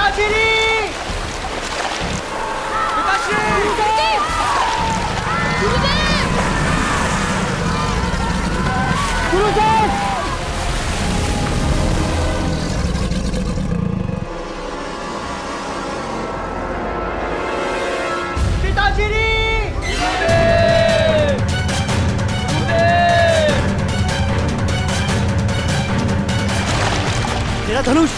पिताश्री! पिताश्री! गुरुदेव! गुरुदेव! गुरुदेव! पिताश्री! तेरा धनुष।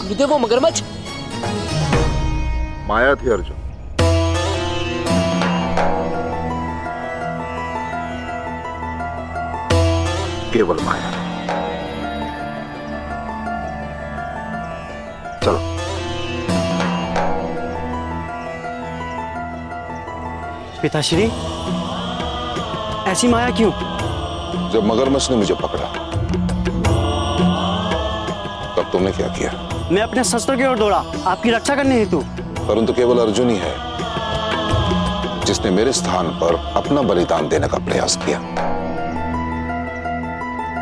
गुरुदेव वो मगरमच्छ। माया थी अर्जुन। केवल माया। चलो। पिताश्री, ऐसी माया क्यों? जब मगरमच्छ ने मुझे पकड़ा तब तुमने क्या किया? मैं अपने शस्त्र की ओर दौड़ा, आपकी रक्षा करने हेतु। परंतु केवल अर्जुन ही है जिसने मेरे स्थान पर अपना बलिदान देने का प्रयास किया।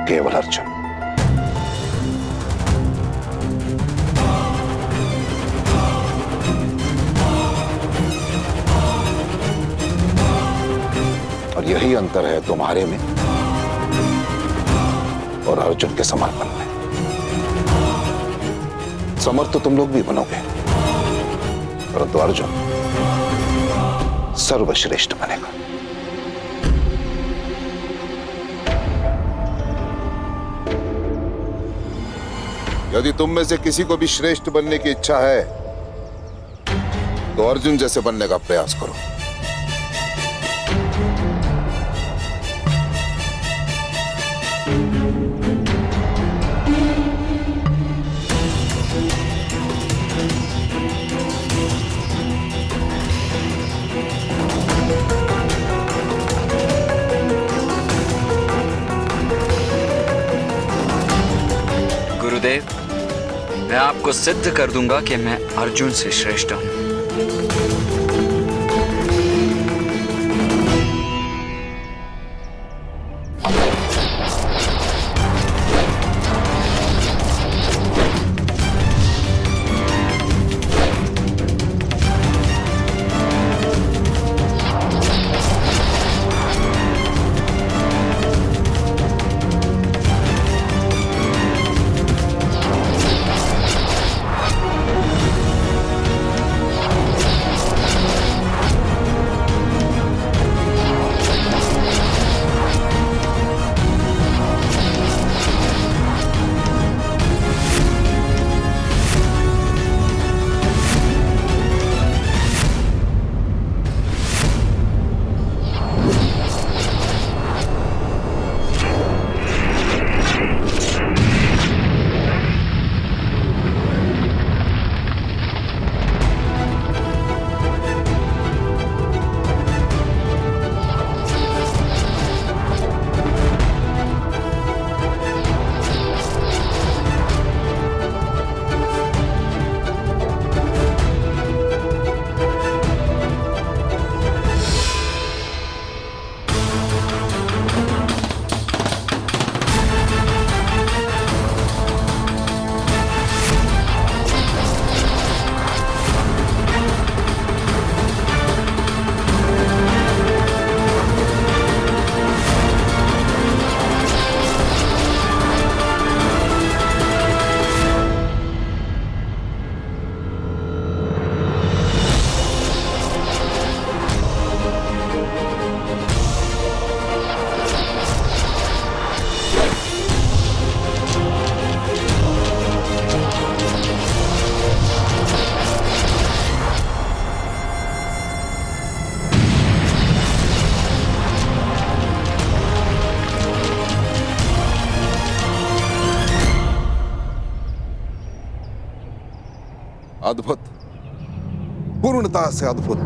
केवल अर्जुन। और यही अंतर है तुम्हारे में और अर्जुन के समर्पण में। समर्थ तो तुम लोग भी बनोगे, परंतु अर्जुन सर्वश्रेष्ठ बनेगा। यदि तुम में से किसी को भी श्रेष्ठ बनने की इच्छा है तो अर्जुन जैसे बनने का प्रयास करो। गुरुदेव, मैं आपको सिद्ध कर दूंगा कि मैं अर्जुन से श्रेष्ठ हूं। अद्भुत, पूर्णता से अद्भुत।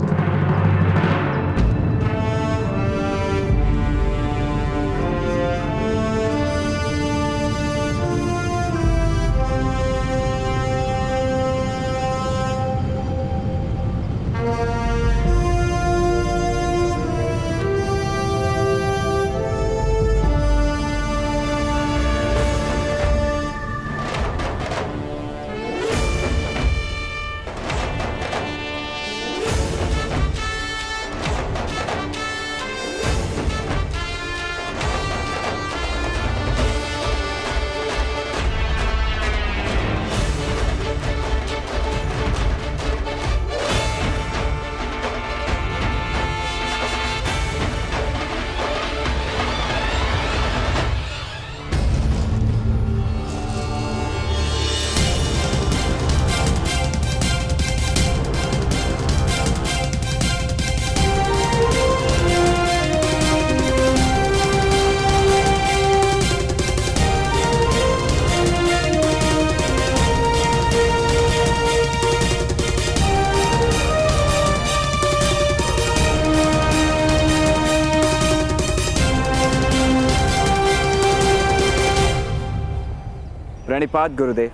प्रणिपात गुरुदेव।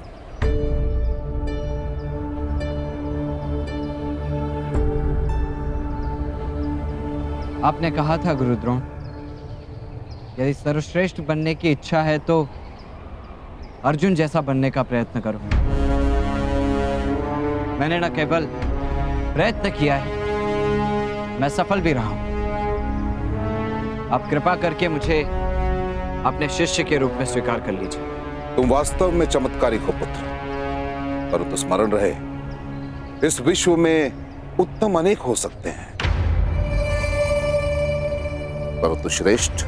आपने कहा था गुरुद्रोण, यदि सर्वश्रेष्ठ बनने की इच्छा है तो अर्जुन जैसा बनने का प्रयत्न करो। मैंने न केवल प्रयत्न किया है, मैं सफल भी रहा हूं। आप कृपा करके मुझे अपने शिष्य के रूप में स्वीकार कर लीजिए। तुम वास्तव में चमत्कारी हो पुत्र, परंतु स्मरण रहे, इस विश्व में उत्तम अनेक हो सकते हैं, परंतु श्रेष्ठ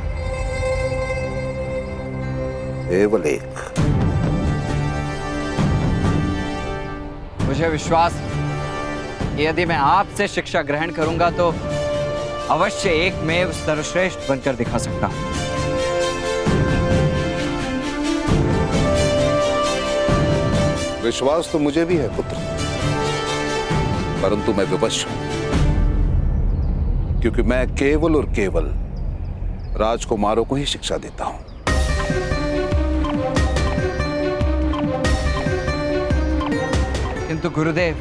केवल एक। मुझे विश्वास है कि यदि मैं आपसे शिक्षा ग्रहण करूंगा तो अवश्य एक में सर्वश्रेष्ठ बनकर दिखा सकता हूं। विश्वास तो मुझे भी है पुत्र, परंतु मैं विवश हूं, क्योंकि मैं केवल और केवल राजकुमारों को ही शिक्षा देता हूं। किंतु गुरुदेव,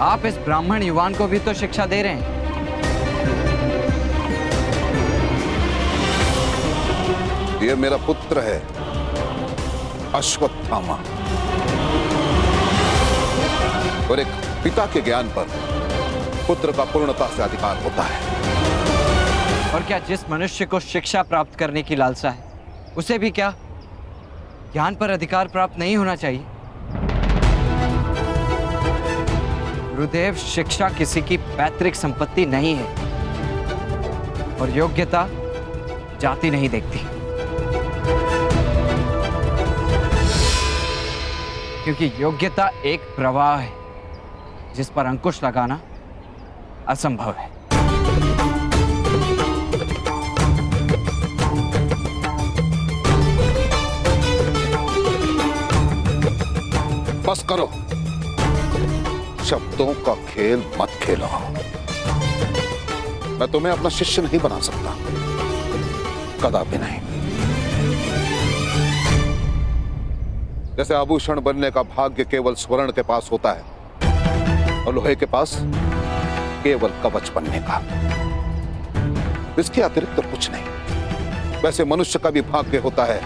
आप इस ब्राह्मण युवान को भी तो शिक्षा दे रहे हैं। यह मेरा पुत्र है, अश्वत्थामा, और एक पिता के ज्ञान पर पुत्र का पूर्णता से अधिकार होता है। और क्या जिस मनुष्य को शिक्षा प्राप्त करने की लालसा है, उसे भी क्या ज्ञान पर अधिकार प्राप्त नहीं होना चाहिए? गुरुदेव, शिक्षा किसी की पैतृक संपत्ति नहीं है, और योग्यता जाति नहीं देखती, क्योंकि योग्यता एक प्रवाह है जिस पर अंकुश लगाना असंभव है। बस करो, शब्दों का खेल मत खेलो। मैं तुम्हें अपना शिष्य नहीं बना सकता, कदापि नहीं। जैसे आभूषण बनने का भाग्य केवल स्वर्ण के पास होता है और लोहे के पास केवल कवच बनने का, इसके अतिरिक्त तो कुछ नहीं। वैसे मनुष्य का भी भाग्य होता है,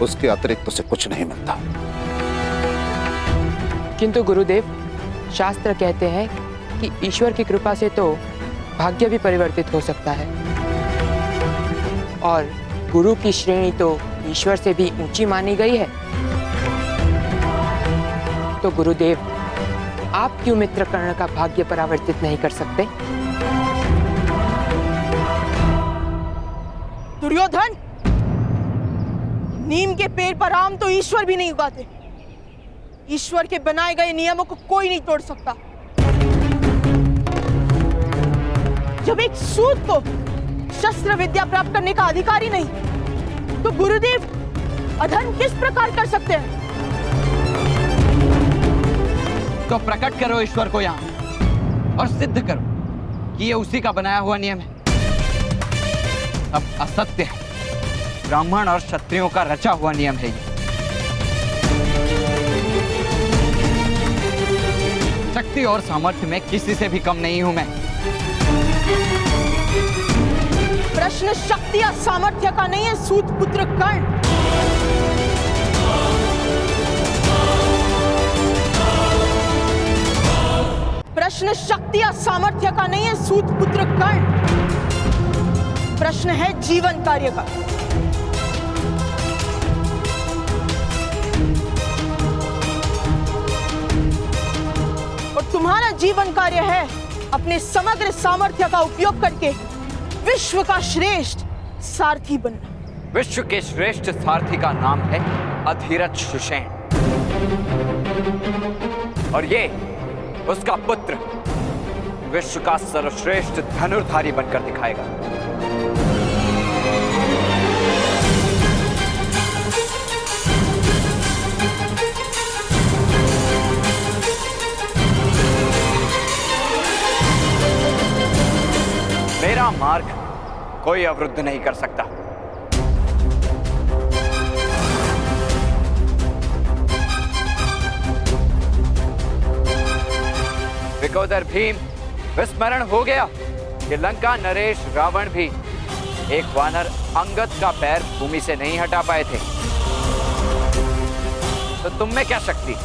उसके अतिरिक्त उसे कुछ नहीं मिलता। किंतु गुरुदेव, शास्त्र कहते हैं कि ईश्वर की कृपा से तो भाग्य भी परिवर्तित हो सकता है, और गुरु की श्रेणी तो ईश्वर से भी ऊंची मानी गई है। तो गुरुदेव, आप क्यों मित्र कर्ण का भाग्य परावर्तित नहीं कर सकते? दुर्योधन, नीम के पेड़ पर आम तो ईश्वर भी नहीं उगाते। ईश्वर के बनाए गए नियमों को कोई नहीं तोड़ सकता। जब एक सूत को शस्त्र विद्या प्राप्त करने का अधिकार ही नहीं, तो गुरुदेव अधर्म किस प्रकार कर सकते हैं? तो प्रकट करो ईश्वर को यहाँ और सिद्ध करो कि ये उसी का बनाया हुआ नियम है। अब असत्य है, ब्राह्मण और क्षत्रियों का रचा हुआ नियम है ये। शक्ति और सामर्थ्य में किसी से भी कम नहीं हूं मैं। प्रश्न शक्ति या सामर्थ्य का नहीं है सूत पुत्र कर्ण। प्रश्न शक्ति या सामर्थ्य का नहीं है सूत पुत्र कर्ण। प्रश्न है जीवन कार्य का। और तुम्हारा जीवन कार्य है अपने समग्र सामर्थ्य का उपयोग करके विश्व का श्रेष्ठ सारथी बनना। विश्व के श्रेष्ठ सारथी का नाम है अधीरथ सुषेण और ये उसका पुत्र विश्व का सर्वश्रेष्ठ धनुर्धारी बनकर दिखाएगा। मेरा मार्ग कोई अवरुद्ध नहीं कर सकता। विकोदर भीम, विस्मरण हो गया कि लंका नरेश रावण भी एक वानर अंगद का पैर भूमि से नहीं हटा पाए थे, तो तुम में क्या शक्ति?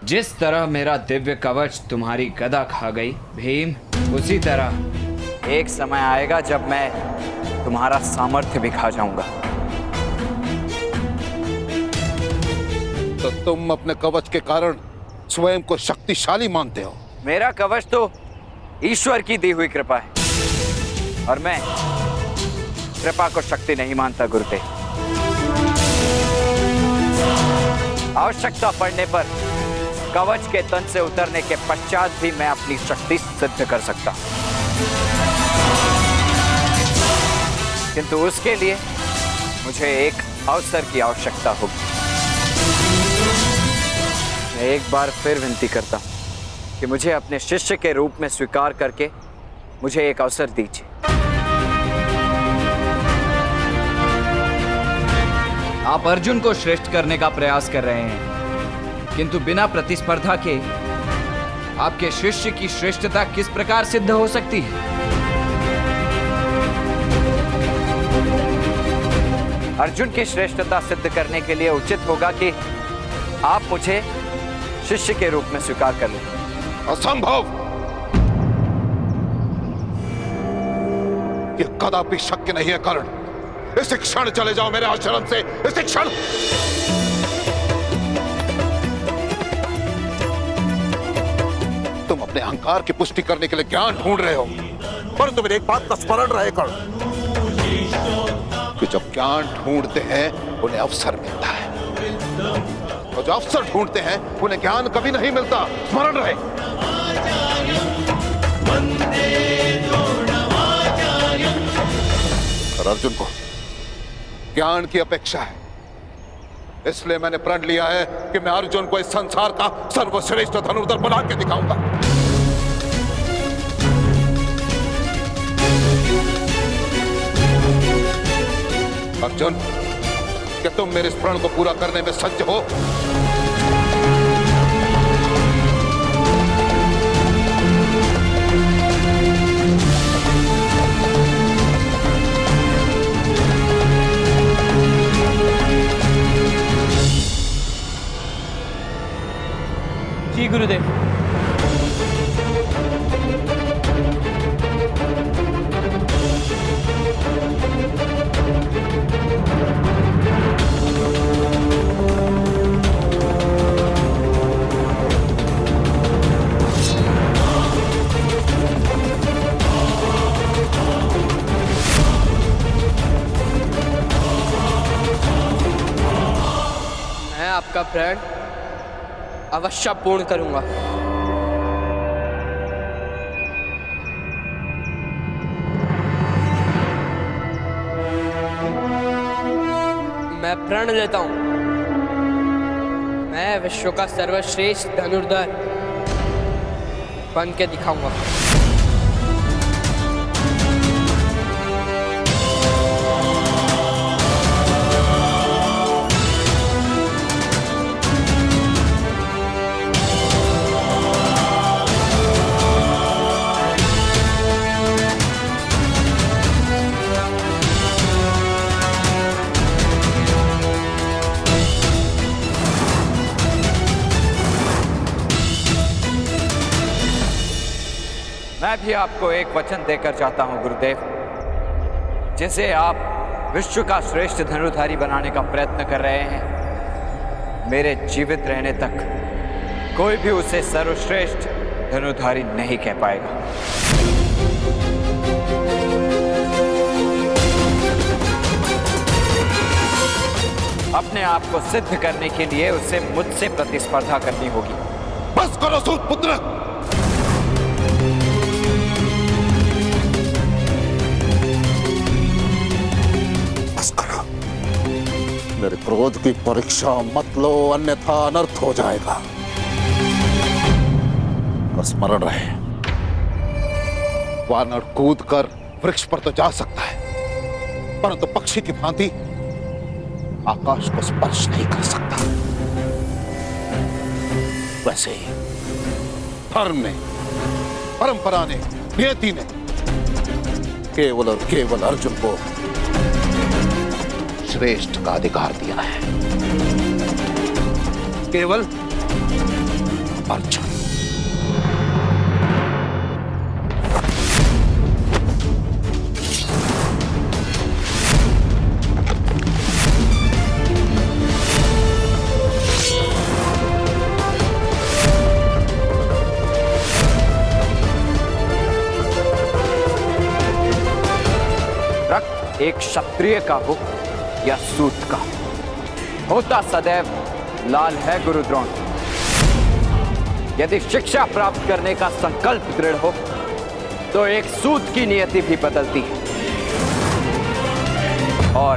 जिस तरह मेरा दिव्य कवच तुम्हारी गदा खा गई भीम, उसी तरह एक समय आएगा जब मैं तुम्हारा सामर्थ्य भी खा जाऊंगा। तो तुम अपने कवच के कारण स्वयं को शक्तिशाली मानते हो? मेरा कवच तो ईश्वर की दी हुई कृपा है और मैं कृपा को शक्ति नहीं मानता गुरुदेव। आवश्यकता पड़ने पर कवच के तन से उतरने के पश्चात भी मैं अपनी शक्ति सिद्ध कर सकता हूं, किंतु उसके लिए मुझे एक अवसर की आवश्यकता होगी। मैं एक बार फिर विनती करता हूं कि मुझे अपने शिष्य के रूप में स्वीकार करके मुझे एक अवसर दीजिए। आप अर्जुन को श्रेष्ठ करने का प्रयास कर रहे हैं, किंतु बिना प्रतिस्पर्धा के आपके शिष्य की श्रेष्ठता किस प्रकार सिद्ध हो सकती है? अर्जुन की श्रेष्ठता सिद्ध करने के लिए उचित होगा कि आप मुझे शिष्य के रूप में स्वीकार कर लें। असंभव! यह कदापि शक्य नहीं है कर्ण। इसी क्षण चले जाओ मेरे आश्रम से, इसी क्षण। तुम अपने अहंकार की पुष्टि करने के लिए ज्ञान ढूंढ रहे हो, परंतु मेरी एक बात का स्मरण रहे कर्ण कि जब ज्ञान ढूंढते हैं उन्हें अवसर मिलता है, और जो अवसर ढूंढते हैं उन्हें ज्ञान कभी नहीं मिलता। स्मरण रहे। और अर्जुन को ज्ञान की अपेक्षा है, इसलिए मैंने प्रण लिया है कि मैं अर्जुन को इस संसार का सर्वश्रेष्ठ धनुर्धर बना के दिखाऊंगा। अर्जुन, क्या तुम मेरे इस प्रण को पूरा करने में सज्ज हो? गुरुदेव। मैं आपका प्रण अवश्य पूर्ण करूंगा। मैं प्रण लेता हूं, मैं विश्व का सर्वश्रेष्ठ धनुर्धर बन के दिखाऊंगा। मैं भी आपको एक वचन देकर जाता हूं गुरुदेव, जिसे आप विश्व का श्रेष्ठ धनुर्धारी बनाने का प्रयत्न कर रहे हैं। मेरे जीवित रहने तक कोई भी उसे सर्वश्रेष्ठ धनुर्धारी नहीं कह पाएगा। अपने आप को सिद्ध करने के लिए उसे मुझसे प्रतिस्पर्धा करनी होगी। बस करो सूत पुत्र। बस करो। मेरे क्रोध की परीक्षा मत लो, अन्यथा अनर्थ हो जाएगा। स्मरण रहे, वानर कूद कर वृक्ष पर तो जा सकता है, परंतु पक्षी की भांति आकाश को स्पर्श नहीं कर सकता। वैसे ही धर्म ने, परंपरा ने, नियति ने केवल और केवल अर्जुन को श्रेष्ठ का अधिकार दिया है। केवल अर्जुन। एक क्षत्रिय का हो या सूत का, होता सदैव लाल है गुरु द्रोण। यदि शिक्षा प्राप्त करने का संकल्प दृढ़ हो तो एक सूत की नियति भी बदलती है। और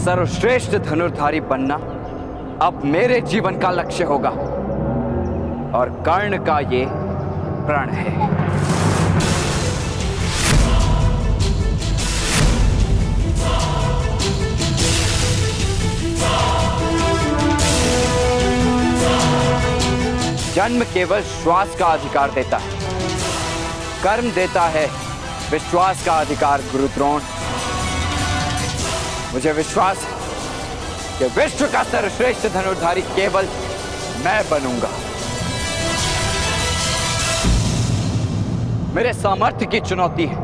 सर्वश्रेष्ठ धनुर्धारी बनना अब मेरे जीवन का लक्ष्य होगा, और कर्ण का ये प्रण है। जन्म केवल श्वास का अधिकार देता है, कर्म देता है विश्वास का अधिकार गुरु द्रोण। मुझे विश्वास है कि विश्व का सर्वश्रेष्ठ धनुर्धारी केवल मैं बनूंगा। मेरे सामर्थ्य की चुनौती है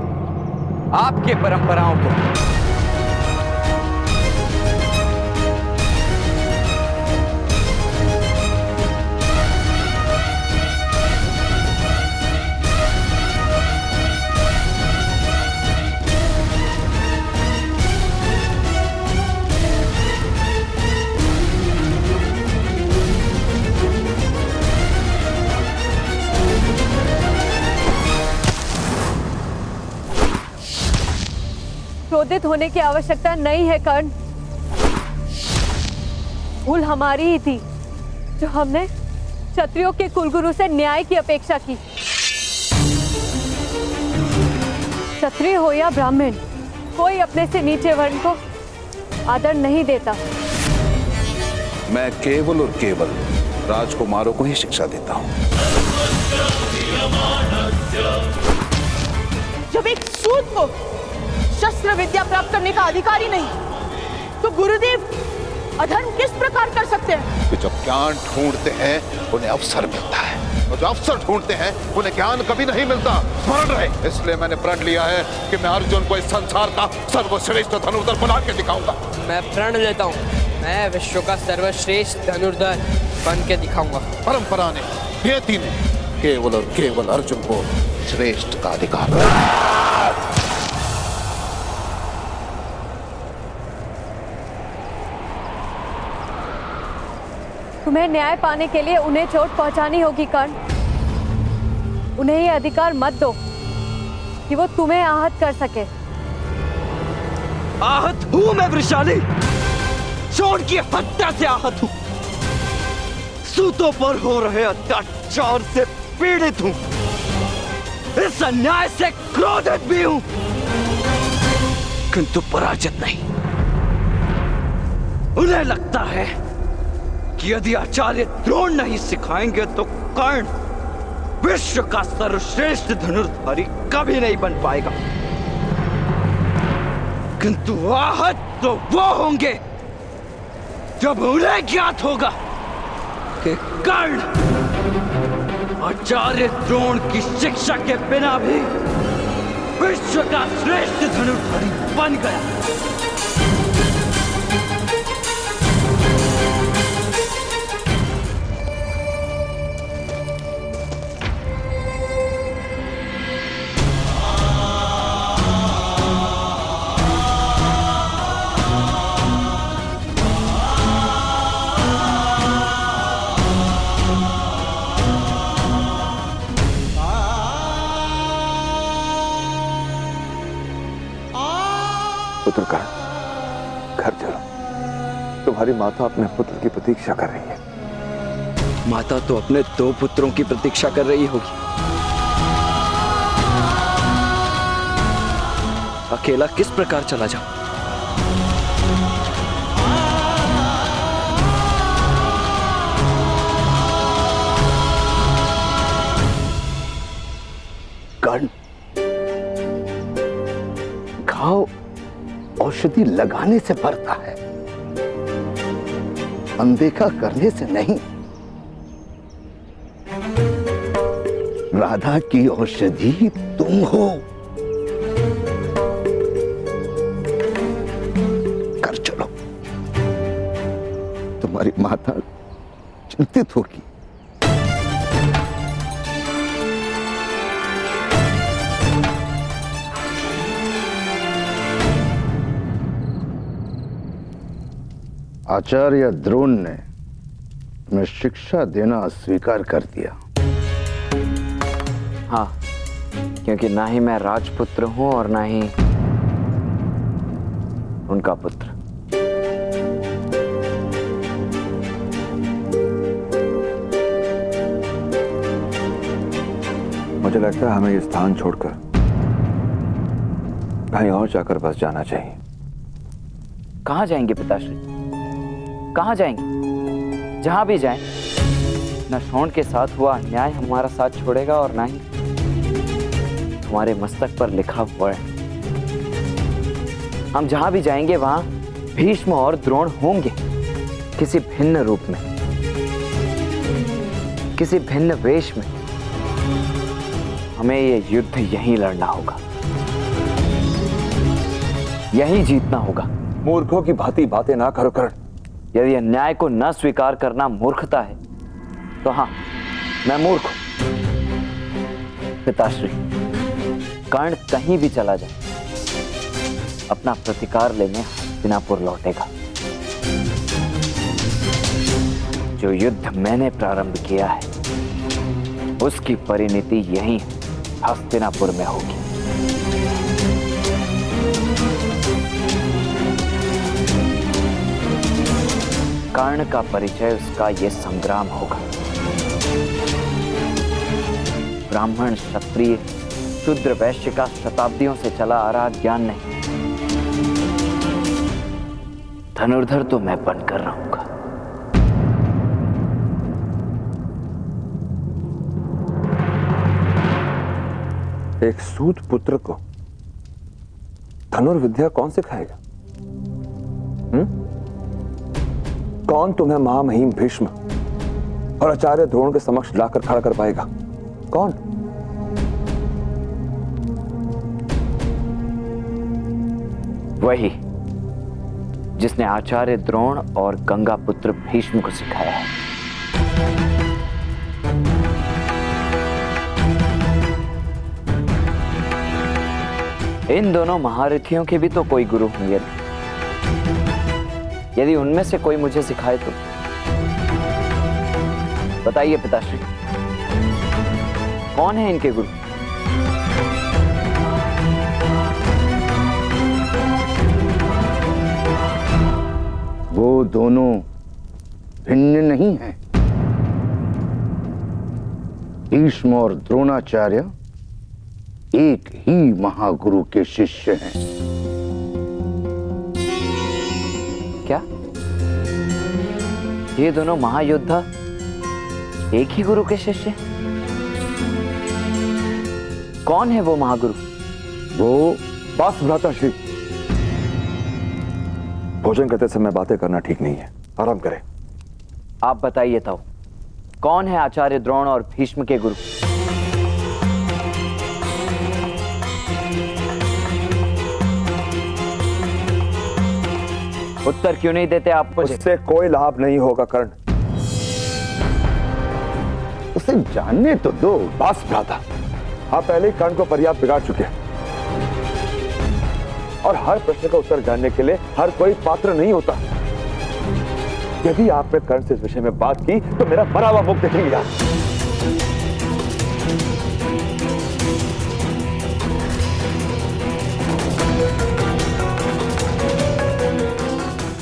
आपके परंपराओं को। क्रोधित होने की आवश्यकता नहीं है कर्ण। भूल हमारी ही थी जो हमने क्षत्रियों के कुलगुरु से न्याय की अपेक्षा की। क्षत्रिय हो या ब्राह्मण, कोई अपने से नीचे वर्ण को आदर नहीं देता। मैं केवल और केवल राजकुमारों को ही शिक्षा देता हूं। जब एक सूत को शस्त्र विद्या प्राप्त करने का अधिकार ही नहीं, तो गुरुदेव अधर्म किस प्रकार कर सकते हैं? कि जब ज्ञान ढूंढते हैं उन्हें अवसर मिलता है, और जो अवसर ढूंढते हैं उन्हें ज्ञान कभी नहीं मिलता। स्मरण रहे। इसलिए मैंने प्रण लिया है कि मैं अर्जुन को इस संसार का सर्वश्रेष्ठ धनुर्धर बना के दिखाऊंगा। मैं प्रण लेता हूँ, मैं विश्व का सर्वश्रेष्ठ धनुर्धर बन के दिखाऊंगा। परंपरा ने, नियति ने केवल और केवल अर्जुन को श्रेष्ठ का अधिकार दिया। तुम्हें न्याय पाने के लिए उन्हें चोट पहुंचानी होगी कर्ण। उन्हें ये अधिकार मत दो कि वो तुम्हें आहत कर सके। आहत हूं मैं वृषाली, चोट की हत्या से आहत हूं, सूतों पर हो रहे अत्याचार से पीड़ित हूं, इस अन्याय से क्रोधित भी हूं, किंतु पराजित नहीं। उन्हें लगता है कि यदि आचार्य द्रोण नहीं सिखाएंगे तो कर्ण विश्व का सर्वश्रेष्ठ धनुर्धारी कभी नहीं बन पाएगा, किंतु आहत तो वो होंगे जब उन्हें ज्ञात होगा कि कर्ण आचार्य द्रोण की शिक्षा के बिना भी विश्व का श्रेष्ठ धनुर्धारी बन गया। पुत्र कर्ण, घर चलो। तुम्हारी माता अपने पुत्र की प्रतीक्षा कर रही है। माता तो अपने 2 पुत्रों की प्रतीक्षा कर रही होगी। अकेला किस प्रकार चला जाऊं? कर्ण, घाव औषधि लगाने से बढ़ता है, अनदेखा करने से नहीं। राधा की औषधि तुम हो। कर चलो, तुम्हारी माता चिंतित होगी। आचार्य द्रोण ने मैं शिक्षा देना स्वीकार कर दिया। हाँ, क्योंकि ना ही मैं राजपुत्र हूं और ना ही उनका पुत्र। मुझे लगता है हमें ये स्थान छोड़कर कहीं और जाकर बस जाना चाहिए। कहां जाएंगे पिताश्री? कहां जाएंगे? जहां भी जाएं, न शोण के साथ हुआ अन्याय हमारा साथ छोड़ेगा और ना ही हमारे मस्तक पर लिखा हुआ है। हम जहां भी जाएंगे वहां भीष्म और द्रोण होंगे, किसी भिन्न रूप में, किसी भिन्न वेश में। हमें ये युद्ध यहीं लड़ना होगा, यहीं जीतना होगा। मूर्खों की भांति बातें ना करो कर्ण। यदि अन्याय को न स्वीकार करना मूर्खता है तो हाँ, मैं मूर्ख हूं। पिताश्री, कर्ण कहीं भी चला जाए, अपना प्रतिकार लेने हस्तिनापुर लौटेगा। जो युद्ध मैंने प्रारंभ किया है उसकी परिणति यहीं हस्तिनापुर में होगी। कर्ण का परिचय उसका ये संग्राम होगा। ब्राह्मण, क्षत्रिय, शूद्र, वैश्य का शताब्दियों से चला आ रहा ज्ञान नहीं, धनुर्धर तो मैं बनकर रहूंगा। एक सूत पुत्र को धनुर्विद्या कौन सिखाएगा? कौन तुम्हें महामहिम भीष्म और आचार्य द्रोण के समक्ष लाकर खड़ा कर पाएगा? कौन? वही जिसने आचार्य द्रोण और गंगा पुत्र भीष्म को सिखाया है। इन दोनों महारथियों के भी तो कोई गुरु होंगे। यदि उनमें से कोई मुझे सिखाए तो बताइए पिताश्री, कौन है इनके गुरु? वो दोनों भिन्न नहीं हैं। भीष्म और द्रोणाचार्य एक ही महागुरु के शिष्य हैं। क्या ये दोनों महायोद्धा एक ही गुरु के शिष्य? कौन है वो महागुरु? वो बस भ्राताश्री, भोजन करते समय बातें करना ठीक नहीं है, आराम करें। आप बताइए तो, कौन है आचार्य द्रोण और भीष्म के गुरु? उत्तर क्यों नहीं देते आप मुझे? उससे कोई लाभ नहीं होगा कर्ण। उसे जानने तो दो। बस भ्राता, आप पहले ही कर्ण को पर्याप्त बिगाड़ चुके हैं और हर प्रश्न का उत्तर जानने के लिए हर कोई पात्र नहीं होता। यदि आपने कर्ण से इस विषय में बात की तो मेरा मरा हुआ मुख देखेंगे आप।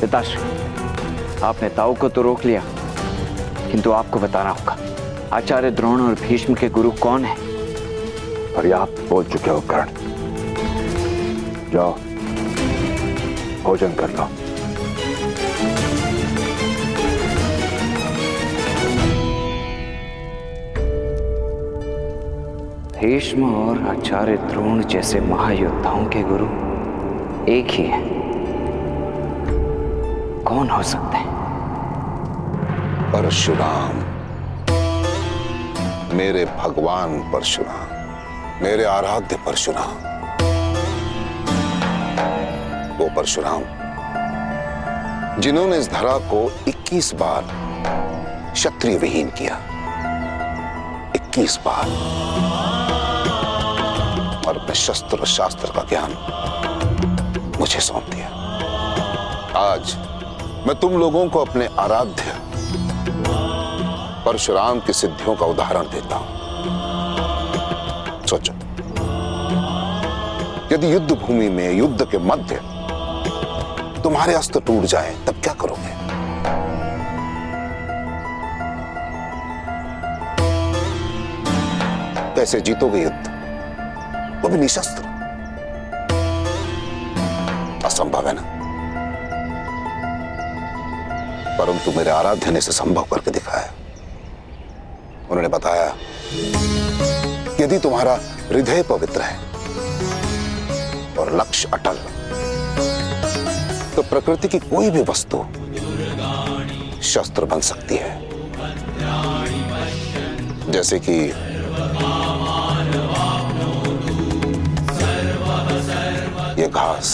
पिताश्री, आपने ताऊ को तो रोक लिया, किंतु आपको बताना होगा आचार्य द्रोण और भीष्म के गुरु कौन है? पर्याप्त बोल चुके हो कर्ण, जाओ भोजन कर लो। भीष्म और आचार्य द्रोण जैसे महायोद्धाओं के गुरु एक ही हैं। कौन हो सकते हैं? परशुराम, मेरे भगवान परशुराम, मेरे आराध्य परशुराम। वो परशुराम जिन्होंने इस धरा को 21 बार क्षत्रिय विहीन किया, 21 बार, और अपने शस्त्र और शास्त्र का ज्ञान मुझे सौंप दिया। आज मैं तुम लोगों को अपने आराध्य परशुराम की सिद्धियों का उदाहरण देता हूं। सोचो, यदि युद्ध भूमि में, युद्ध के मध्य तुम्हारे अस्त्र टूट जाएं, तब क्या करोगे? कैसे जीतोगे युद्ध, वो भी निशस्त्र? असंभव है ना। परंतु मेरे आराध्य ने इसे संभव करके दिखाया। उन्होंने बताया, यदि तुम्हारा हृदय पवित्र है और लक्ष्य अटल, तो प्रकृति की कोई भी वस्तु शस्त्र बन सकती है। जैसे कि ये घास,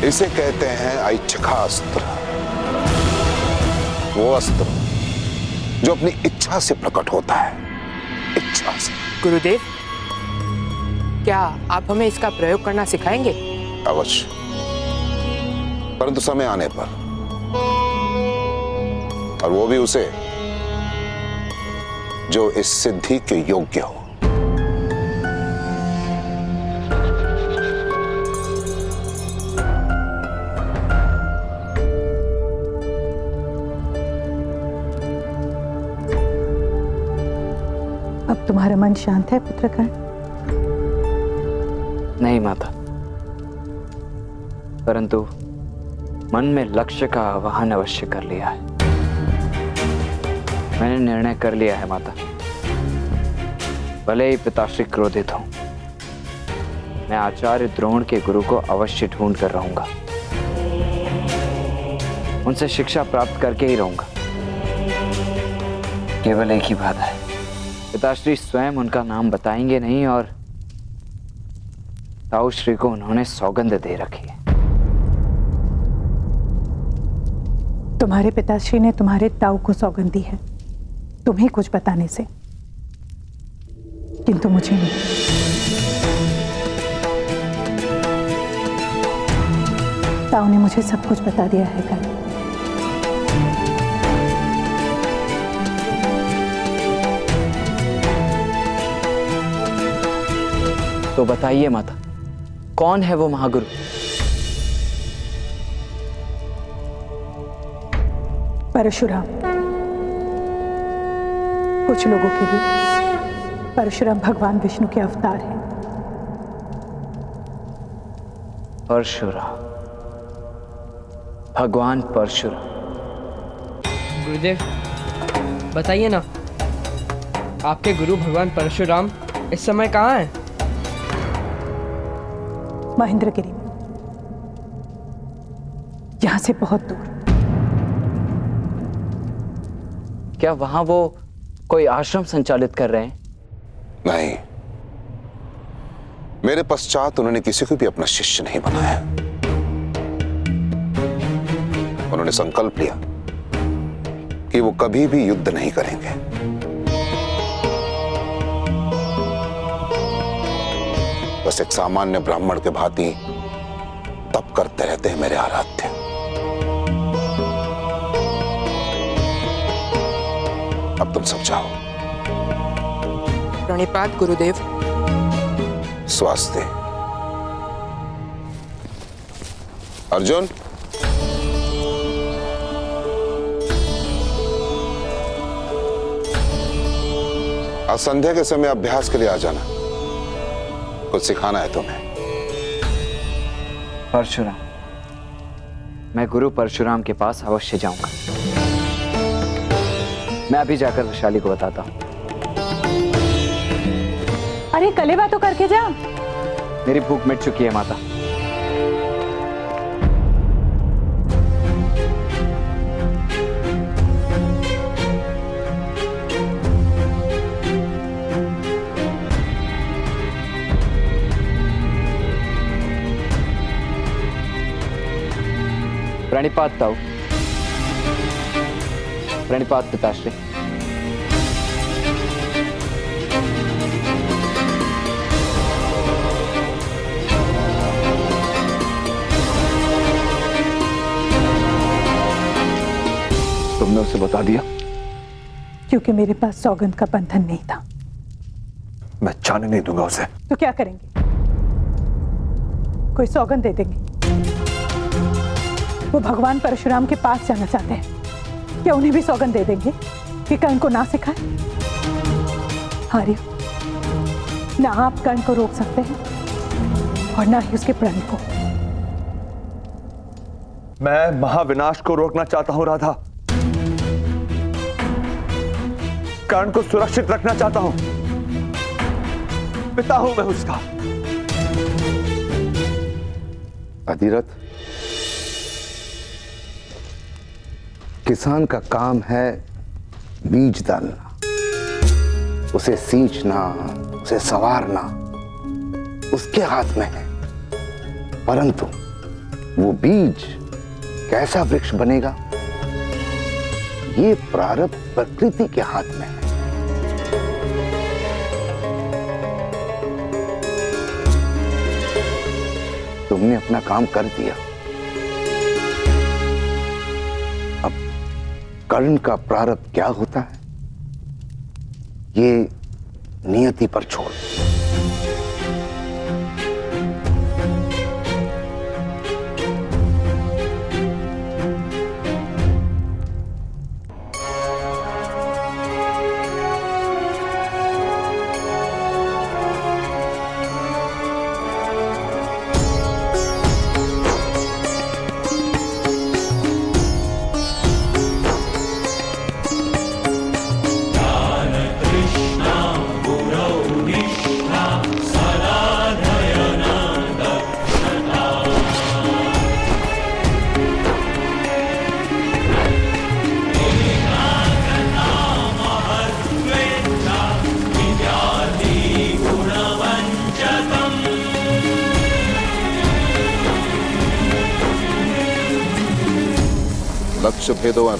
इसे कहते हैं ऐच्छिकास्त्र। वो अस्त्र जो अपनी इच्छा से प्रकट होता है, इच्छा से। गुरुदेव, क्या आप हमें इसका प्रयोग करना सिखाएंगे? अवश्य, परंतु समय आने पर, और वो भी उसे जो इस सिद्धि के योग्य हो। अब तुम्हारा मन शांत है पुत्रकर्ण? नहीं माता, परंतु मन में लक्ष्य का आवाहन अवश्य कर लिया है। मैंने निर्णय कर लिया है माता, भले ही पिताश्री क्रोधित हों, मैं आचार्य द्रोण के गुरु को अवश्य ढूंढ कर रहूंगा, उनसे शिक्षा प्राप्त करके ही रहूंगा। केवल एक ही बाधा है, पिताश्री स्वयं उनका नाम बताएंगे नहीं, और ताऊ श्री को उन्होंने सौगंध दे रखी है। तुम्हारे पिताश्री ने तुम्हारे ताऊ को सौगंध दी है तुम्हें कुछ बताने से, किंतु मुझे नहीं। ताऊ ने मुझे सब कुछ बता दिया है कल। तो बताइए माता, कौन है वो महागुरु? परशुराम। कुछ लोगों के लिए परशुराम भगवान विष्णु के अवतार हैं। परशुराम, भगवान परशुराम। गुरुदेव बताइए ना, आपके गुरु भगवान परशुराम इस समय कहाँ हैं? महेंद्रगिरी में, यहां से बहुत दूर। क्या वहां वो कोई आश्रम संचालित कर रहे हैं? नहीं, मेरे पश्चात उन्होंने किसी को भी अपना शिष्य नहीं बनाया। उन्होंने संकल्प लिया कि वो कभी भी युद्ध नहीं करेंगे। बस एक सामान्य ब्राह्मण के भांति तप करते रहते हैं मेरे आराध्य। अब तुम सब जाओ। प्रणिपात गुरुदेव। स्वास्थ्य। अर्जुन, आज संध्या के समय अभ्यास के लिए आ जाना, कुछ सिखाना है तुम्हें। परशुराम, मैं गुरु परशुराम के पास अवश्य जाऊंगा। मैं अभी जाकर वैशाली को बताता हूं। अरे कलेवा तो करके जा। मेरी भूख मिट चुकी है माता। प्रणिपात ताऊ। प्रणिपात पिताश्री। तुमने उसे बता दिया? क्योंकि मेरे पास सौगंध का बंधन नहीं था। मैं जाने नहीं दूंगा उसे। तो क्या करेंगे? कोई सौगंध दे देंगे? वो भगवान परशुराम के पास जाना चाहते हैं, क्या उन्हें भी सौगंध दे देंगे कि कर्ण को ना सिखाए? आर्य, ना आप कर्ण को रोक सकते हैं और ना ही उसके प्रण को। मैं महाविनाश को रोकना चाहता हूं राधा। कर्ण को सुरक्षित रखना चाहता हूं। पिता हूं मैं उसका। अधिरथ, किसान का काम है बीज डालना, उसे सींचना, उसे संवारना उसके हाथ में है। परंतु वो बीज कैसा वृक्ष बनेगा ये प्रारब्ध प्रकृति के हाथ में है। तुमने अपना काम कर दिया, अब कर्ण का प्रारब्ध क्या होता है ये नियति पर छोड़। लक्ष्य भेदवान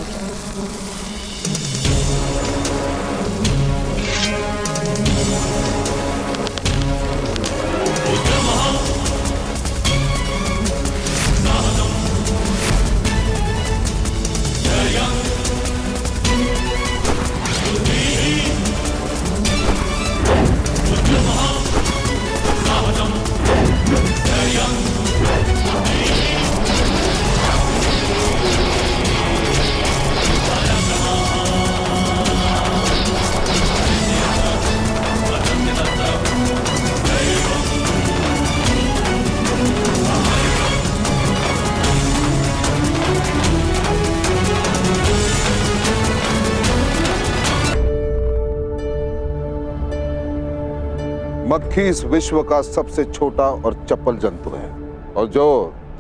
मक्खी इस विश्व का सबसे छोटा और चपल जंतु है, और जो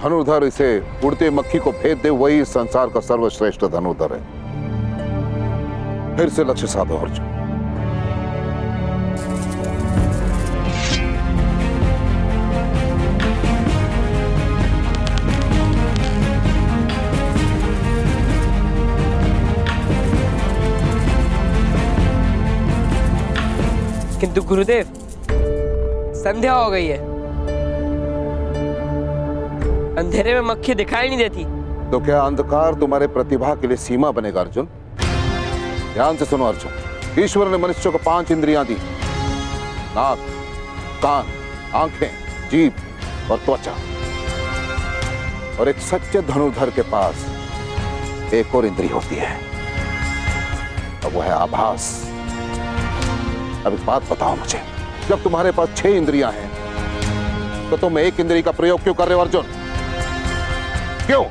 धनुर्धर इसे उड़ते मक्खी को भेद दे वही इस संसार का सर्वश्रेष्ठ धनुर्धर है। फिर से लक्ष्य साधो अर्जुन। किंतु गुरुदेव संध्या हो गई है, अंधेरे में मक्खी दिखाई नहीं देती। तो क्या अंधकार तुम्हारे प्रतिभा के लिए सीमा बनेगा अर्जुन? ध्यान से सुनो अर्जुन, ईश्वर ने मनुष्य को 5 इंद्रियां दी, नाक, कान, आंखें, जीभ और त्वचा, और एक सच्चे धनुर्धर के पास एक और इंद्री होती है, अब वो है आभास। अब एक बात बताओ मुझे, जब तुम्हारे पास 6 इंद्रियां हैं तो तुम एक इंद्री का प्रयोग क्यों कर रहे हो अर्जुन? क्यों?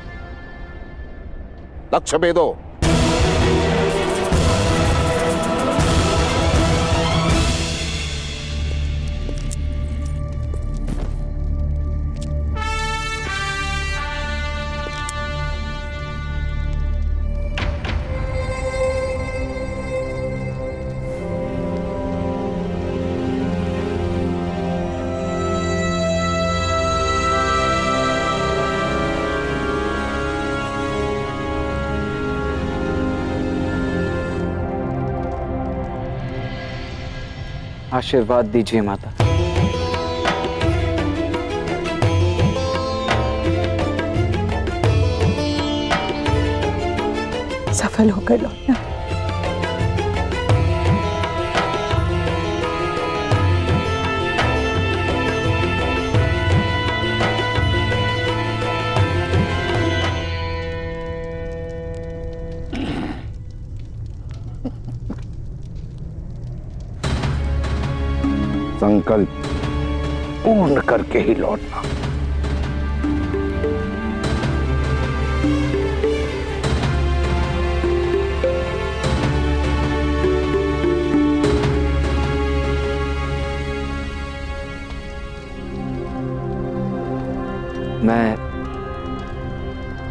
लक्ष्य भेदो। आशीर्वाद दीजिए माता। सफल होकर लौटना। संकल्प पूर्ण करके ही लौटना। मैं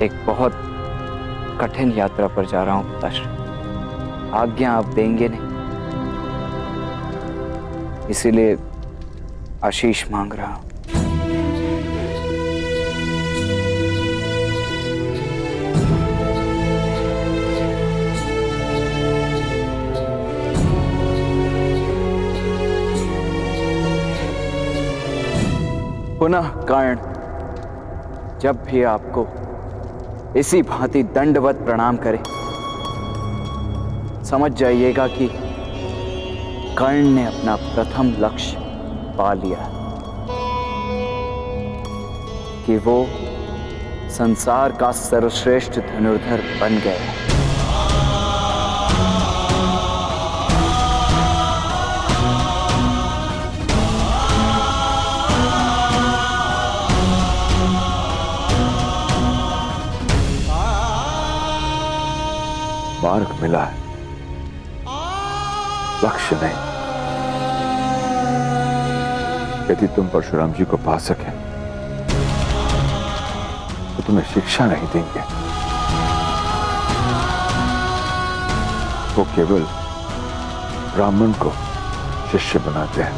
एक बहुत कठिन यात्रा पर जा रहा हूं पिताश्री, आज्ञा आप देंगे नहीं, इसीलिए आशीष मांग रहा हूं। पुनः कर्ण जब भी आपको इसी भांति दंडवत प्रणाम करे, समझ जाइएगा कि कर्ण ने अपना प्रथम लक्ष्य पा लिया, कि वो संसार का सर्वश्रेष्ठ धनुर्धर बन गए। मार्ग मिला है, लक्ष्य नहीं। यदि तुम परशुराम जी को पा सके तो तुम्हें शिक्षा नहीं देंगे, वो केवल ब्राह्मण को शिष्य बनाते हैं।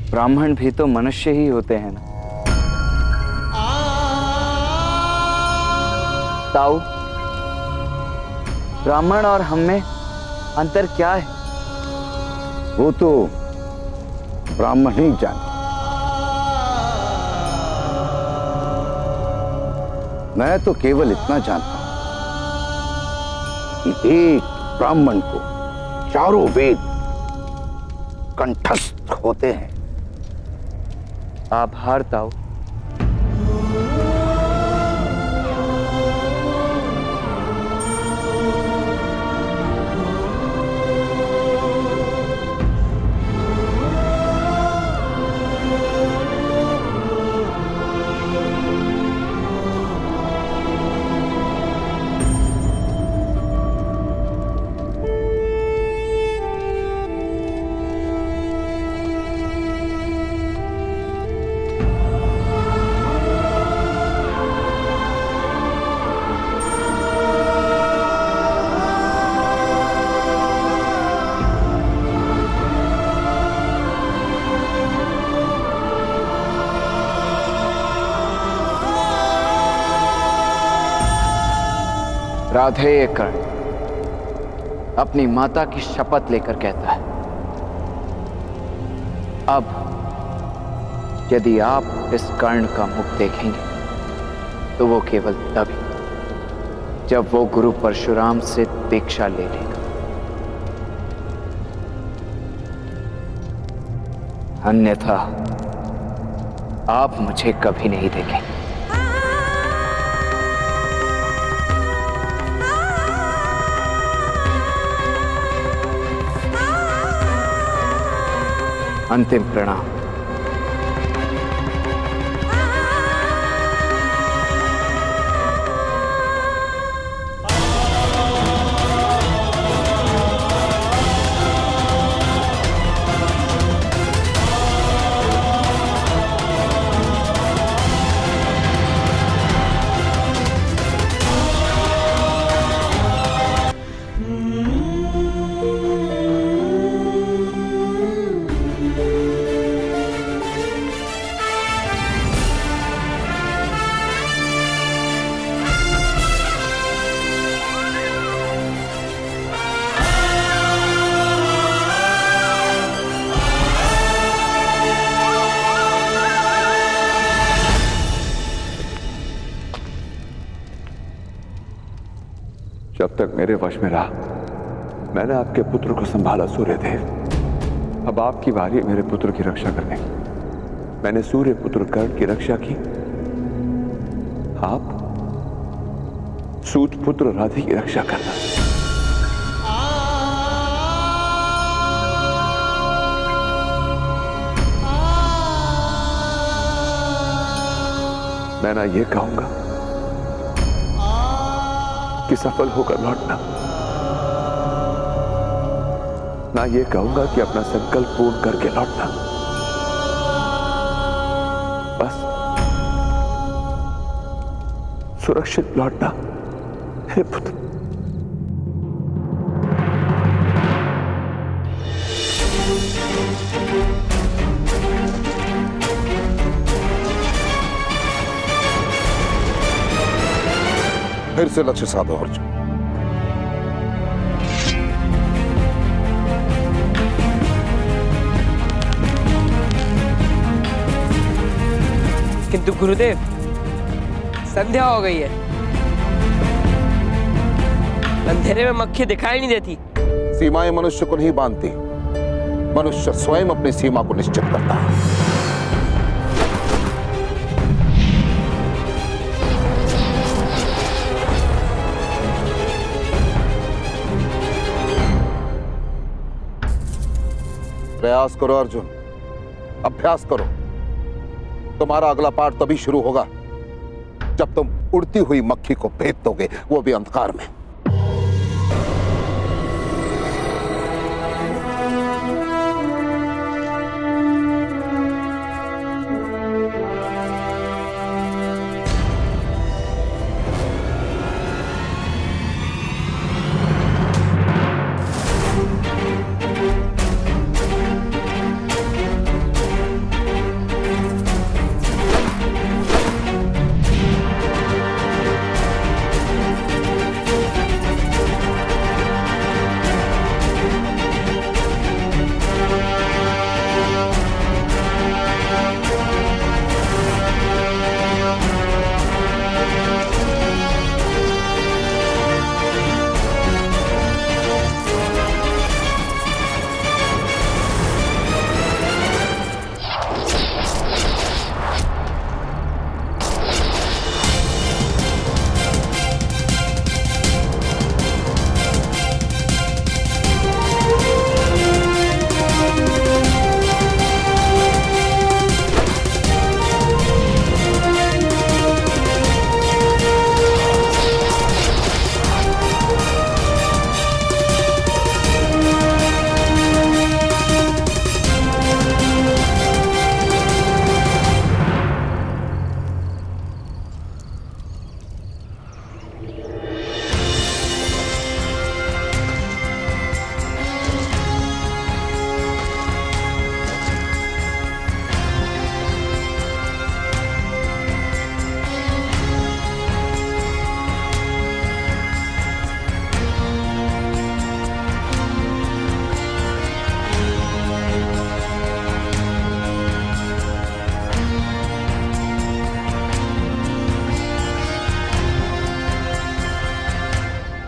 ब्राह्मण भी तो मनुष्य ही होते हैं ना। ताऊ, ब्राह्मण और हम में अंतर क्या है? वो तो ब्राह्मण ही जाने। मैं तो केवल इतना जानता हूं कि एक ब्राह्मण को चारों वेद कंठस्थ होते हैं। आभार ताऊ। राधेय कर्ण अपनी माता की शपथ लेकर कहता है, अब यदि आप इस कर्ण का मुख देखेंगे तो वो केवल तभी जब वो गुरु परशुराम से दीक्षा ले लेगा, अन्यथा आप मुझे कभी नहीं देखेंगे। अंतिम प्रणाम। जब तक मेरे वश में रहा मैंने आपके पुत्र को संभाला सूर्यदेव। अब आपकी बारी मेरे पुत्र की रक्षा करने की। मैंने सूर्य पुत्र कर्ण की रक्षा की, आप सूत पुत्र राधे की रक्षा करना। मैं ना ये कहूंगा कि सफल होकर लौटना, ना ये कहूंगा कि अपना संकल्प पूर्ण करके लौटना। बस सुरक्षित लौटना हे पुत्र। फिर से लक्ष्य साधो अर्जुन। किंतु गुरुदेव, संध्या हो गई है, अंधेरे में मक्खी दिखाई नहीं देती। सीमाएं मनुष्य को नहीं बांधती, मनुष्य स्वयं अपनी सीमा को निश्चित करता है। प्रयास करो अर्जुन, अभ्यास करो। तुम्हारा अगला पाठ तभी शुरू होगा जब तुम उड़ती हुई मक्खी को भेद दोगे, वो भी अंधकार में।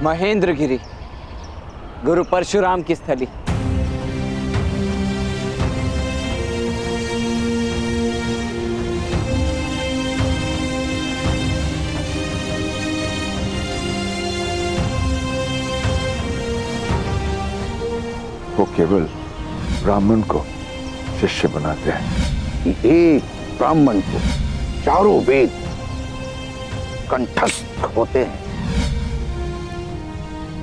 महेंद्रगिरी, गुरु परशुराम की स्थली। वो केवल ब्राह्मण को शिष्य बनाते हैं। एक ब्राह्मण को चारों वेद कंठस्थ होते हैं।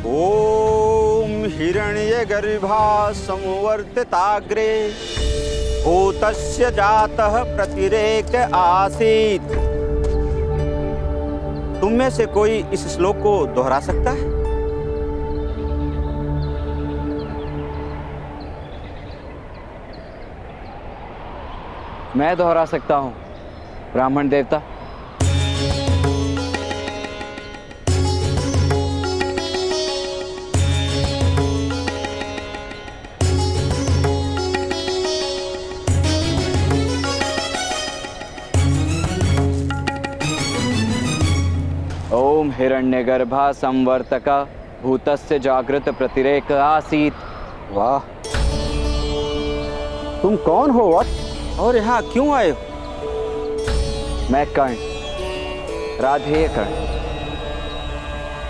ओम हिरण्यगर्भा संवर्तिताग्रे भूतस्य जातः प्रतिरेक आसीत्। तुम में से कोई इस श्लोक को दोहरा सकता है? मैं दोहरा सकता हूं, ब्राह्मण देवता। ओम हिरण्यगर्भा संवर्तका भूतस्य जागृत प्रतिरेक आसीत। वाह, तुम कौन हो वत्स? और यहाँ क्यों आए हो? मैं कर्ण, राधेय कर्ण,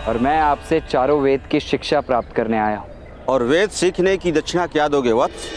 और मैं आपसे चारों वेद की शिक्षा प्राप्त करने आया हूं। और वेद सीखने की दक्षिणा क्या दोगे वत्स?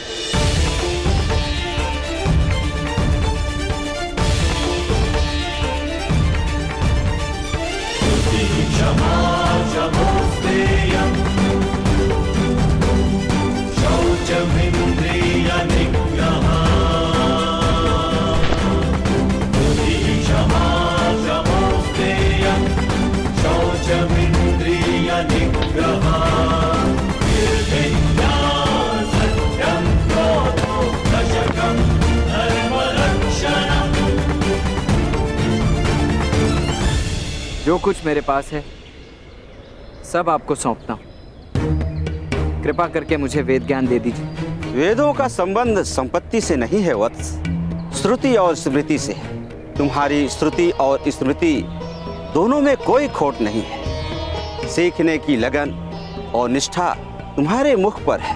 जो कुछ मेरे पास है सब आपको सौंपता हूं। कृपा करके मुझे वेद ज्ञान दे दीजिए। वेदों का संबंध संपत्ति से नहीं है वत्स, श्रुति और स्मृति से है। तुम्हारी श्रुति और स्मृति दोनों में कोई खोट नहीं है। सीखने की लगन और निष्ठा तुम्हारे मुख पर है।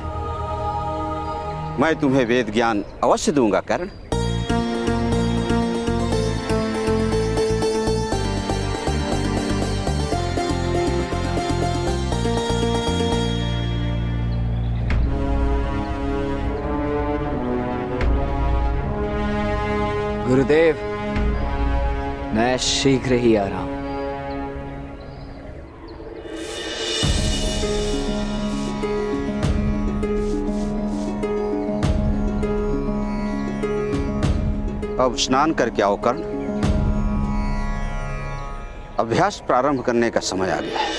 मैं तुम्हें वेद ज्ञान अवश्य दूंगा कर्ण। गुरुदेव, मैं शीघ्र ही आ रहा हूं। अब स्नान करके आओ कर्ण। अभ्यास प्रारंभ करने का समय आ गया है।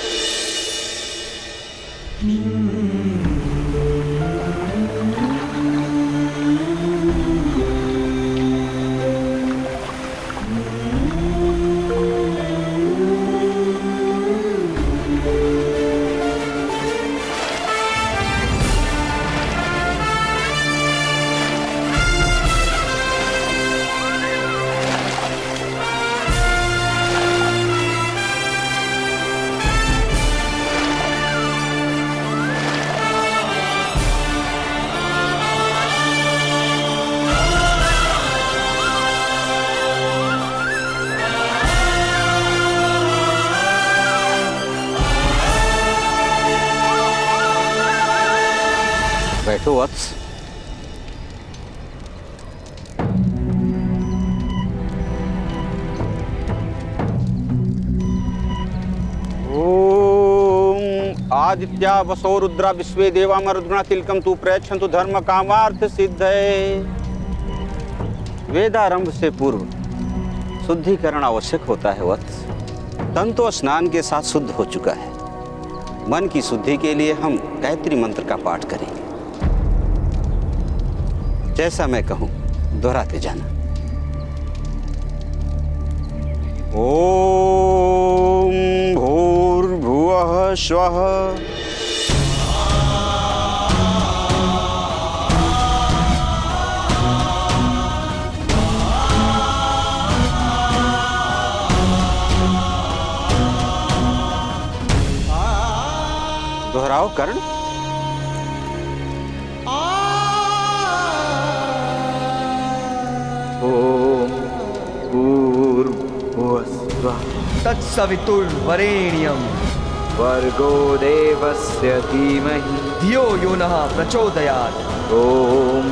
बैठो वत्स। ओम आदित्या वसो रुद्रा विश्वे देवा मरुद्गणा तिलकम तु प्रयच्छन्तु धर्म कामार्थ सिद्धये। वेदारंभ से पूर्व शुद्धिकरण आवश्यक होता है वत्स। तन तो स्नान के साथ शुद्ध हो चुका है। मन की शुद्धि के लिए हम गायत्री मंत्र का पाठ करेंगे। जैसा मैं कहूं दोहराते जाना। ओम भूर्भुवः स्वः दोहराओ कर्ण। तत्सवितुर्वरेण्यं भर्गो देवस्य धीमहि धियो यो नः प्रचोदयात्। ओम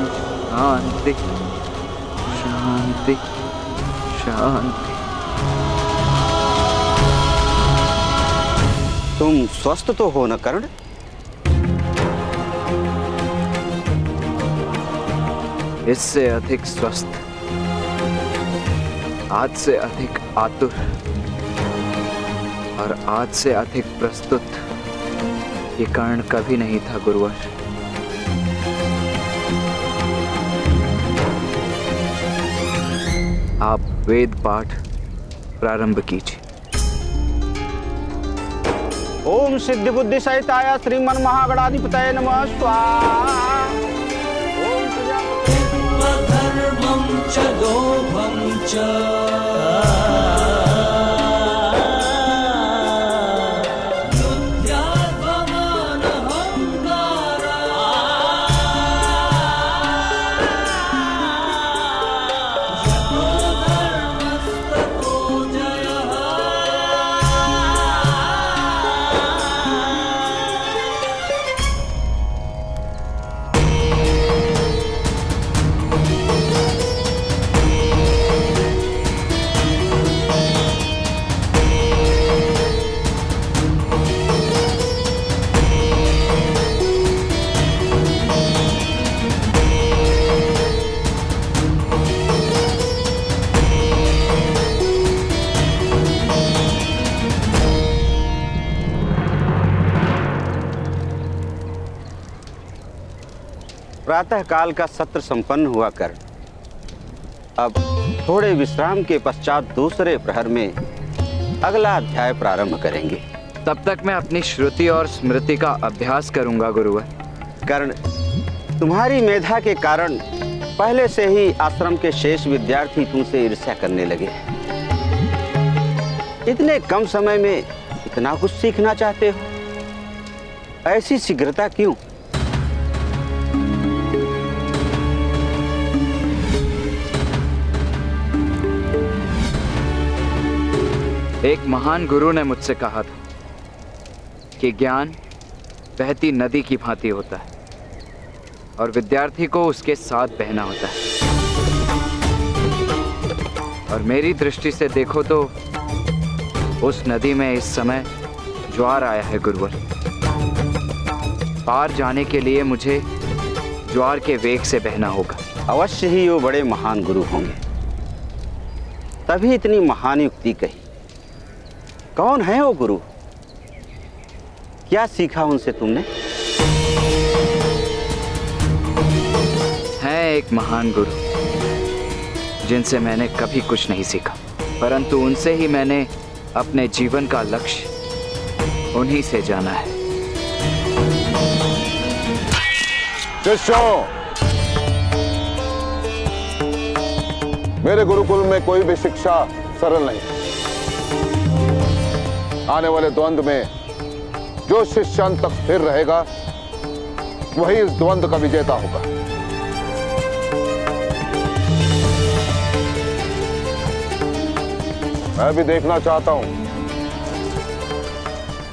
शांति शांति शांति। तुम स्वस्थ तो हो न कर्ण? इससे अधिक स्वस्थ, आज से अधिक आतुर और आज से अधिक प्रस्तुत ये कर्ण कभी नहीं था गुरुवर। आप वेद पाठ प्रारंभ कीजिए। ओम सिद्धि बुद्धि सहिताय श्रीमन महागणाधिपतये नमः स्वाहा। ओम धर्मं च दोभं च प्रातः काल का सत्र संपन्न हुआ कर अब थोड़े विश्राम के पश्चात दूसरे प्रहर में अगला अध्याय प्रारंभ करेंगे। तब तक मैं अपनी श्रुति और स्मृति का अभ्यास करूंगा गुरुवर। कर्ण, तुम्हारी मेधा के कारण पहले से ही आश्रम के शेष विद्यार्थी तुमसे ईर्ष्या करने लगे हैं। इतने कम समय में इतना कुछ सीखना चाहते हो, ऐसी शीघ्रता क्यों? एक महान गुरु ने मुझसे कहा था कि ज्ञान बहती नदी की भांति होता है और विद्यार्थी को उसके साथ बहना होता है। और मेरी दृष्टि से देखो तो उस नदी में इस समय ज्वार आया है गुरुवर। पार जाने के लिए मुझे ज्वार के वेग से बहना होगा। अवश्य ही वो बड़े महान गुरु होंगे, तभी इतनी महान युक्ति कही। कौन है वो गुरु? क्या सीखा उनसे तुमने? है एक महान गुरु जिनसे मैंने कभी कुछ नहीं सीखा, परंतु उनसे ही मैंने अपने जीवन का लक्ष्य उन्हीं से जाना है। शिष्यों, मेरे गुरुकुल में कोई भी शिक्षा सरल नहीं। आने वाले द्वंद्व में जो शिष्य अंत तक स्थिर रहेगा वही इस द्वंद्व का विजेता होगा। मैं भी देखना चाहता हूं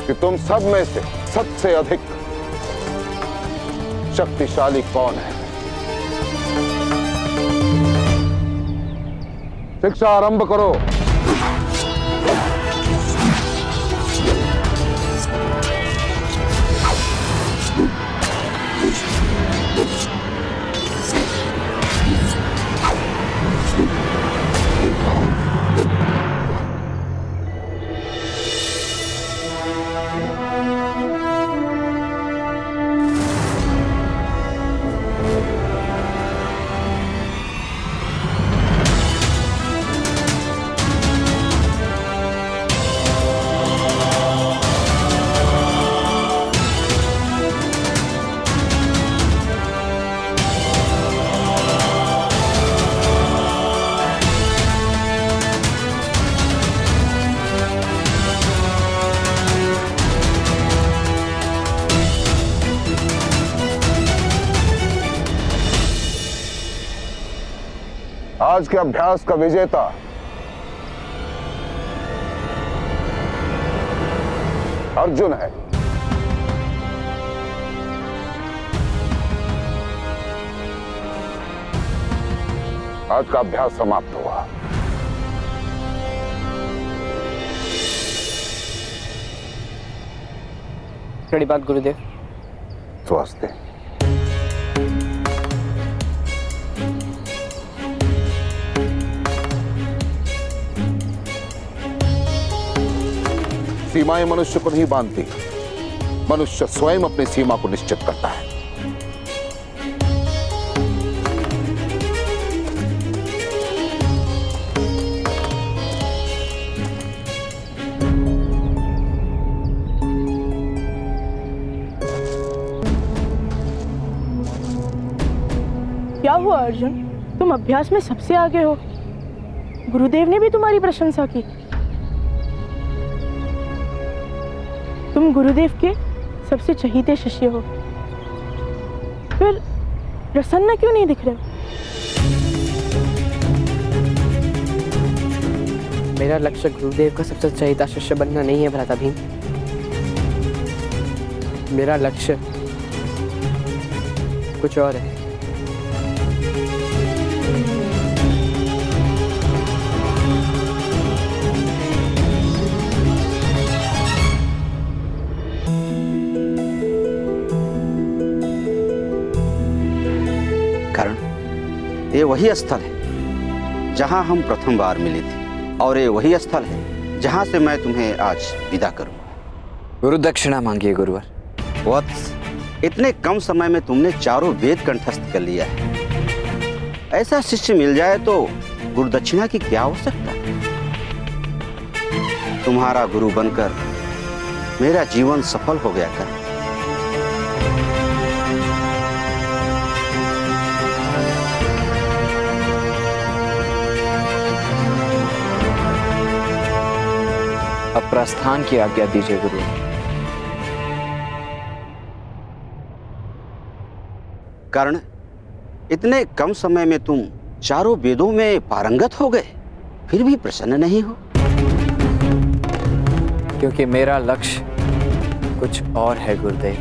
कि तुम सब में से सबसे अधिक शक्तिशाली कौन है। शिक्षा आरंभ करो। आज के अभ्यास का विजेता अर्जुन है। आज का अभ्यास समाप्त हुआ। बड़ी बात गुरुदेव। स्वास्थ्य। सीमाएं मनुष्य को नहीं बांधती, मनुष्य स्वयं अपनी सीमा को निश्चित करता है। क्या हुआ अर्जुन, तुम अभ्यास में सबसे आगे हो। गुरुदेव ने भी तुम्हारी प्रशंसा की। तुम गुरुदेव के सबसे चहीते शिष्य हो, फिर प्रसन्न क्यों नहीं दिख रहे हो? मेरा लक्ष्य गुरुदेव का सबसे चहीता शिष्य बनना नहीं है भ्राता भीम। मेरा लक्ष्य कुछ और है। ये वही स्थल है जहां हम प्रथम बार मिले थे, और ये वही स्थल है जहां से मैं तुम्हें आज विदा करूंगा। गुरु दक्षिणा मांगिए गुरुवर। वत्स, इतने कम समय में तुमने चारों वेद कंठस्थ कर लिया है। ऐसा शिष्य मिल जाए तो गुरु दक्षिणा की क्या आवश्यकता? तुम्हारा गुरु बनकर मेरा जीवन सफल हो गया कर। प्रस्थान की आज्ञा दीजिए गुरु। कर्ण, इतने कम समय में तुम चारों वेदों में पारंगत हो गए, फिर भी प्रसन्न नहीं हो? क्योंकि मेरा लक्ष्य कुछ और है गुरुदेव।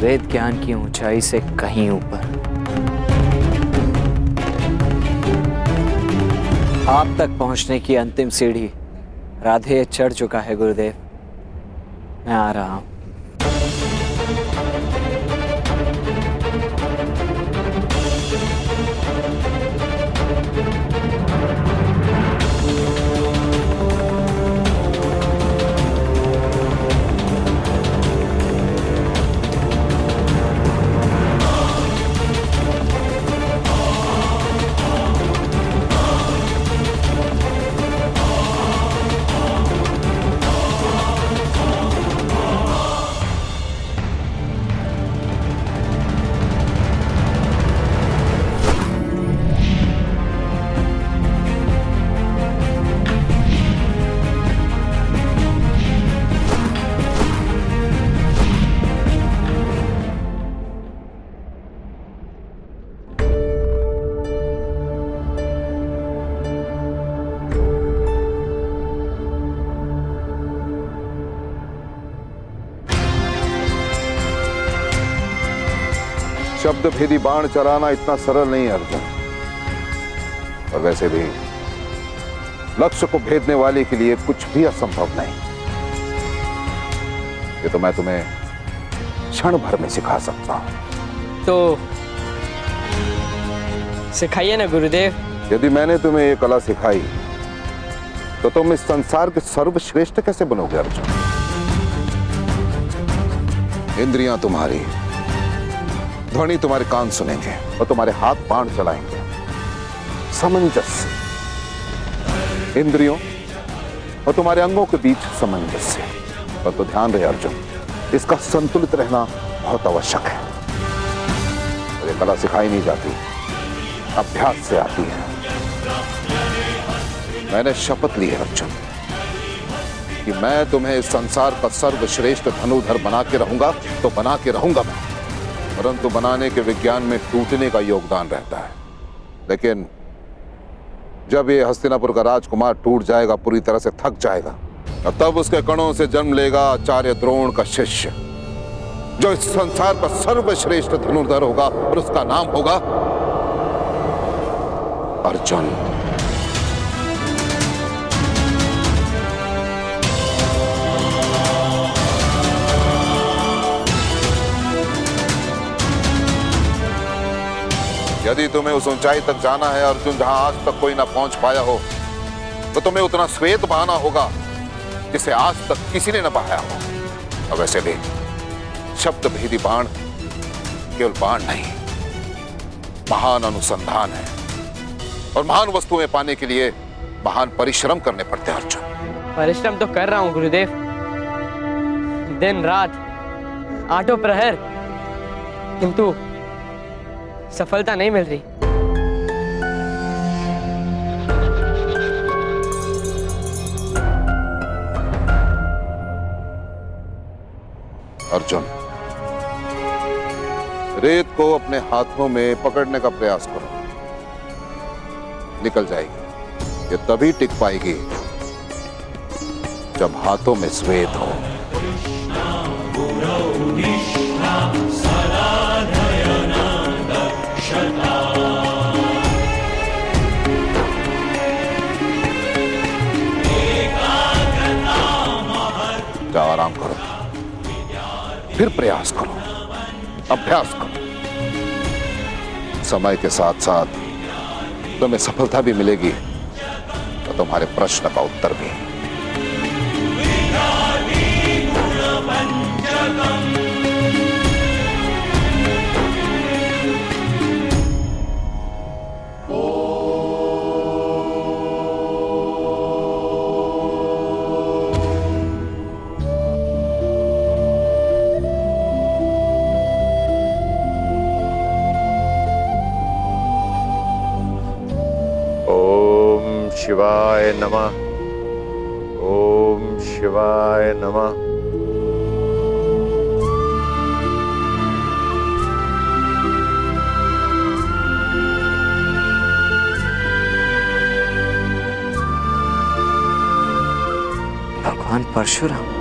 वेद ज्ञान की ऊंचाई से कहीं ऊपर। आप तक पहुंचने की अंतिम सीढ़ी राधे चढ़ चुका है गुरुदेव। मैं आ रहा हूं। शब्द भेदी बाण चलाना इतना सरल नहीं अर्जुन। और वैसे भी लक्ष्य को भेदने वाले के लिए कुछ भी असंभव नहीं। ये तो मैं तुम्हें क्षण भर में सिखा सकता हूं। तो सिखाइए ना गुरुदेव। यदि मैंने तुम्हें ये कला सिखाई तो तुम इस संसार के सर्वश्रेष्ठ कैसे बनोगे अर्जुन? इंद्रियां तुम्हारी, ध्वनि तुम्हारे कान सुनेंगे और तुम्हारे हाथ बाण चलाएंगे। सामंजस्य इंद्रियों और तुम्हारे अंगों के बीच सामंजस्य। और तो ध्यान रहे अर्जुन, इसका संतुलित रहना बहुत आवश्यक है। और ये कला सिखाई नहीं जाती, अभ्यास से आती है। मैंने शपथ ली है अर्जुन कि मैं तुम्हें इस संसार का सर्वश्रेष्ठ धनुर्धर बना के रहूंगा, तो बना के रहूंगा मैं। परंतु बनाने के विज्ञान में टूटने का योगदान रहता है। लेकिन जब ये हस्तिनापुर का राजकुमार टूट जाएगा, पूरी तरह से थक जाएगा, और तब उसके कणों से जन्म लेगा आचार्य द्रोण का शिष्य, जो इस संसार का सर्वश्रेष्ठ धनुर्धर होगा, और उसका नाम होगा अर्जुन। यदि तुम्हें उस ऊंचाई तक जाना है अर्जुन, जहां आज तक कोई ना पहुंच पाया हो, तो तुम्हें उतना श्वेत बहाना होगा जिसे आज तक किसी ने न बहाया हो। और वैसे भी शब्द भेदी बाण केवल बाण नहीं, महान अनुसंधान है। और महान वस्तुएं पाने के लिए महान परिश्रम करने पड़ते हैं अर्जुन। परिश्रम तो कर रहा हूँ गुरुदेव, दिन रात, आठों प्रहर, किंतु सफलता नहीं मिल रही। अर्जुन, रेत को अपने हाथों में पकड़ने का प्रयास करो, निकल जाएगी। ये तभी टिक पाएगी जब हाथों में श्वेत हो। जाओ, आराम करो, फिर प्रयास करो, अभ्यास करो। समय के साथ साथ तुम्हें सफलता भी मिलेगी और तुम्हारे प्रश्न का उत्तर भी। शिवाय नमः। ओम शिवाय नमः। भगवान परशुराम।